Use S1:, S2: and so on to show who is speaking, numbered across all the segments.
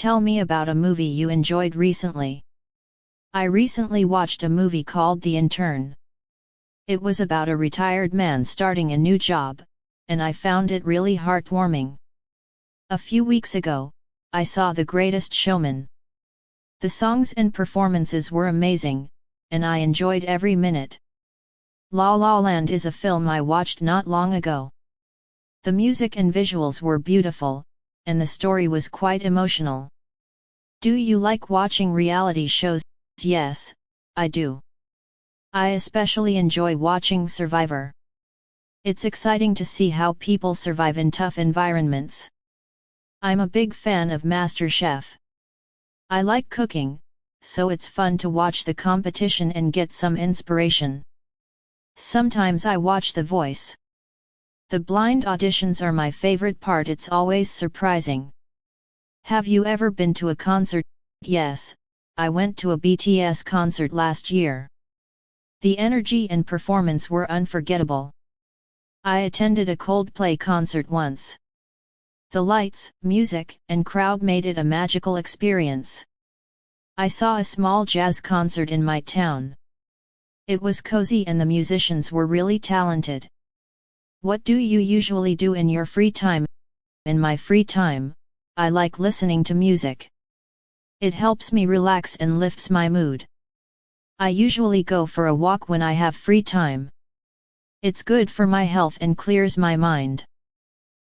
S1: Tell me about a movie you enjoyed recently. I recently watched a movie called The Intern. It was about a retired man starting a new job, and I found it really heartwarming. A few weeks ago, I saw The Greatest Showman. The songs and performances were amazing, and I enjoyed every minute. La La Land is a film I watched not long ago. The music and visuals were beautiful, and the story was quite emotional. Do you like watching reality shows? Yes, I do. I especially enjoy watching Survivor. It's exciting to see how people survive in tough environments. I'm a big fan of MasterChef. I like cooking, so it's fun to watch the competition and get some inspiration. Sometimes I watch The Voice. The blind auditions are my favorite part. It's always surprising. Have you ever been to a concert? Yes, I went to a BTS concert last year. The energy and performance were unforgettable. I attended a Coldplay concert once. The lights, music, and crowd made it a magical experience. I saw a small jazz concert in my town. It was cozy and the musicians were really talented. What do you usually do in your free time? In my free time, I like listening to music. It helps me relax and lifts my mood. I usually go for a walk when I have free time. It's good for my health and clears my mind.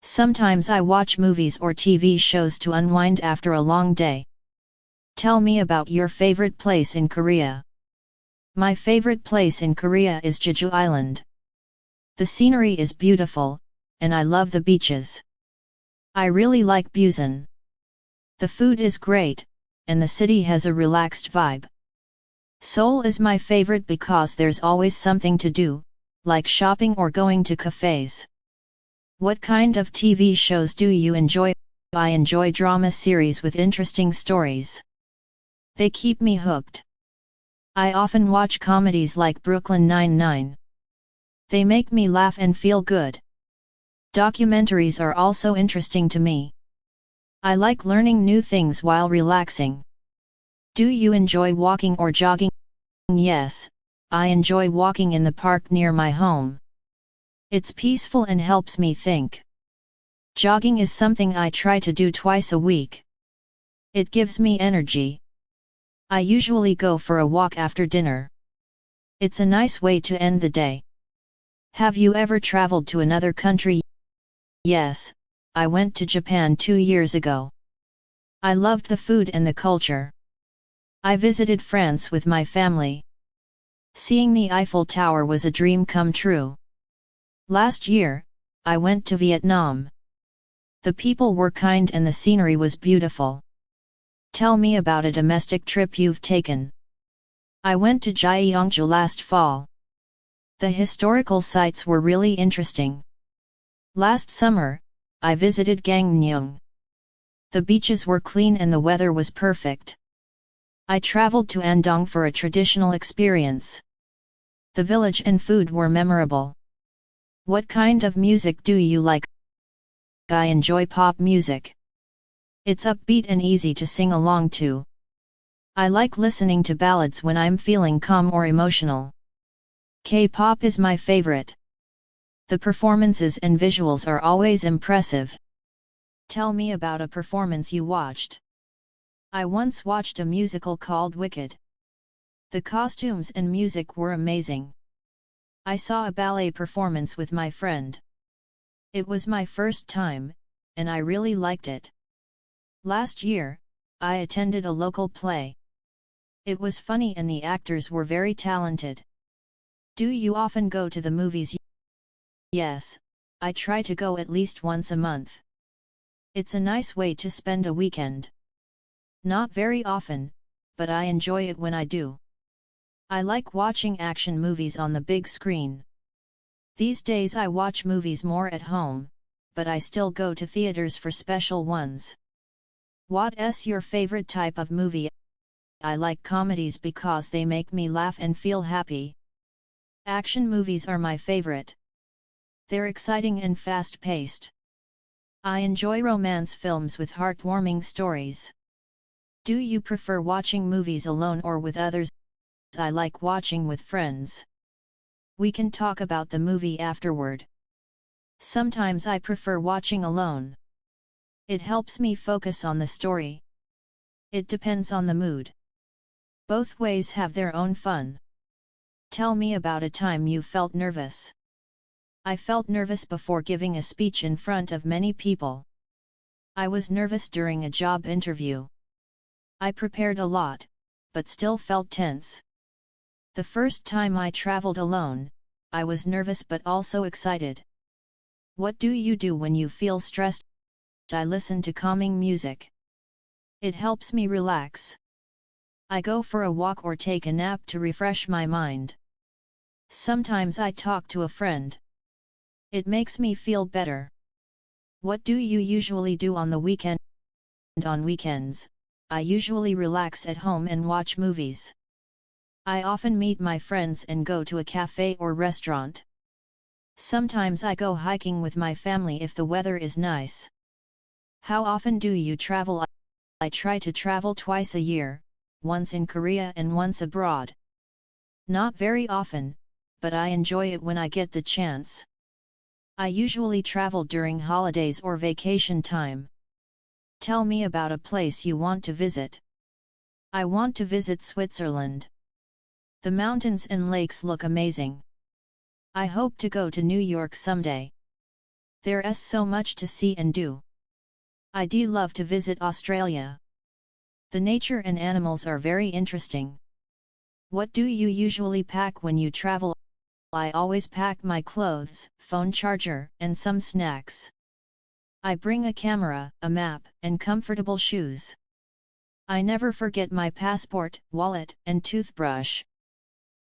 S1: Sometimes I watch movies or TV shows to unwind after a long day. Tell me about your favorite place in Korea. My favorite place in Korea is Jeju Island. The scenery is beautiful, and I love the beaches. I really like Busan. The food is great, and the city has a relaxed vibe. Seoul is my favorite because there's always something to do, like shopping or going to cafes. What kind of TV shows do you enjoy? I enjoy drama series with interesting stories. They keep me hooked. I often watch comedies like Brooklyn Nine-Nine. They make me laugh and feel good. Documentaries are also interesting to me. I like learning new things while relaxing. Do you enjoy walking or jogging? Yes, I enjoy walking in the park near my home. It's peaceful and helps me think. Jogging is something I try to do twice a week. It gives me energy. I usually go for a walk after dinner. It's a nice way to end the day. Have you ever traveled to another country? Yes, I went to Japan 2 years ago. I loved the food and the culture. I visited France with my family. Seeing the Eiffel Tower was a dream come true. Last year, I went to Vietnam. The people were kind and the scenery was beautiful. Tell me about a domestic trip you've taken. I went to Gyeongju last fall. The historical sites were really interesting. Last summer, I visited Gangneung. The beaches were clean and the weather was perfect. I traveled to Andong for a traditional experience. The village and food were memorable. What kind of music do you like? I enjoy pop music. It's upbeat and easy to sing along to. I like listening to ballads when I'm feeling calm or emotional. K-pop is my favorite. The performances and visuals are always impressive. Tell me about a performance you watched. I once watched a musical called Wicked. The costumes and music were amazing. I saw a ballet performance with my friend. It was my first time, and I really liked it. Last year, I attended a local play. It was funny and the actors were very talented. Do you often go to the movies? Yes, I try to go at least once a month. It's a nice way to spend a weekend. Not very often, but I enjoy it when I do. I like watching action movies on the big screen. These days I watch movies more at home, but I still go to theaters for special ones. What's your favorite type of movie? I like comedies because they make me laugh and feel happy. Action movies are my favorite. They're exciting and fast-paced. I enjoy romance films with heartwarming stories. Do you prefer watching movies alone or with others? I like watching with friends. We can talk about the movie afterward. Sometimes I prefer watching alone. It helps me focus on the story. It depends on the mood. Both ways have their own fun. Tell me about a time you felt nervous. I felt nervous before giving a speech in front of many people. I was nervous during a job interview. I prepared a lot, but still felt tense. The first time I traveled alone, I was nervous but also excited. What do you do when you feel stressed? I listen to calming music. It helps me relax. I go for a walk or take a nap to refresh my mind. Sometimes I talk to a friend. It makes me feel better. What do you usually do on the weekend? On weekends, I usually relax at home and watch movies. I often meet my friends and go to a cafe or restaurant. Sometimes I go hiking with my family if the weather is nice. How often do you travel? I try to travel twice a year, once in Korea and once abroad. Not very often, but I enjoy it when I get the chance. I usually travel during holidays or vacation time. Tell me about a place you want to visit. I want to visit Switzerland. The mountains and lakes look amazing. I hope to go to New York someday. There's so much to see and do. I'd love to visit Australia. The nature and animals are very interesting. What do you usually pack when you travel? I always pack my clothes, phone charger, and some snacks. I bring a camera, a map, and comfortable shoes. I never forget my passport, wallet, and toothbrush.